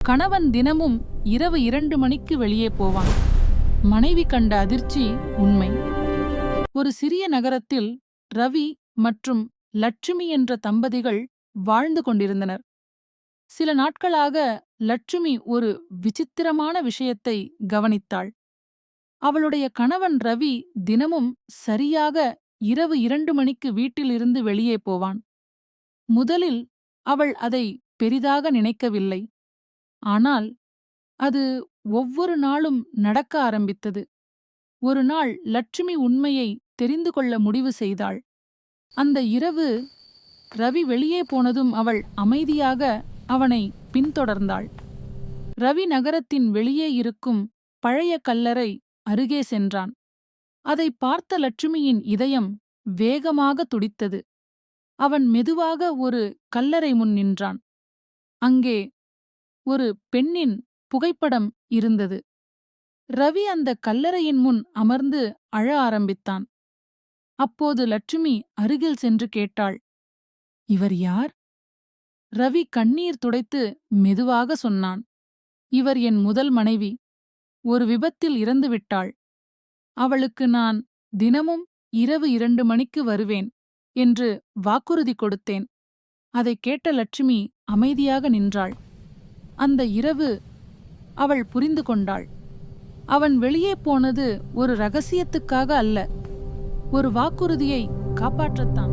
கணவன் தினமும் இரவு 2 மணிக்கு வெளியே போவான். மனைவி கண்ட அதிர்ச்சி உண்மை. ஒரு சிறிய நகரத்தில் ரவி மற்றும் லட்சுமி என்ற தம்பதிகள் வாழ்ந்து கொண்டிருந்தனர். சில நாட்களாக லட்சுமி ஒரு விசித்திரமான விஷயத்தை கவனித்தாள். அவளுடைய கணவன் ரவி தினமும் சரியாக இரவு 2 மணிக்கு வீட்டிலிருந்து வெளியே போவான். முதலில் அவள் அதை பெரிதாக நினைக்கவில்லை. ஆனால் அது ஒவ்வொரு நாளும் நடக்க ஆரம்பித்தது. ஒரு நாள் லட்சுமி உண்மையை தெரிந்து கொள்ள முடிவு செய்தாள். அந்த இரவு ரவி வெளியே போனதும் அவள் அமைதியாக அவனை பின்தொடர்ந்தாள். ரவி நகரத்தின் வெளியே இருக்கும் பழைய கல்லறை அருகே சென்றான். அதை பார்த்த லட்சுமியின் இதயம் வேகமாக துடித்தது. அவன் மெதுவாக ஒரு கல்லறை முன் நின்றான். அங்கே ஒரு பெண்ணின் புகைப்படம் இருந்தது. ரவி அந்த கல்லறையின் முன் அமர்ந்து அழ ஆரம்பித்தான். அப்போது லட்சுமி அருகில் சென்று கேட்டாள், "இவர் யார்?" ரவி கண்ணீர் துடைத்து மெதுவாக சொன்னான், "இவர் என் முதல் மனைவி. ஒரு விபத்தில் இறந்துவிட்டாள். அவளுக்கு நான் தினமும் இரவு 2 மணிக்கு வருவேன் என்று வாக்குறுதி கொடுத்தேன்." அதைக் கேட்ட லட்சுமி அமைதியாக நின்றாள். அந்த இரவு அவள் புரிந்து கொண்டாள். அவன் வெளியே போனது ஒரு ரகசியத்துக்காக அல்ல, ஒரு வாக்குறுதியை காப்பாற்றத்தான்.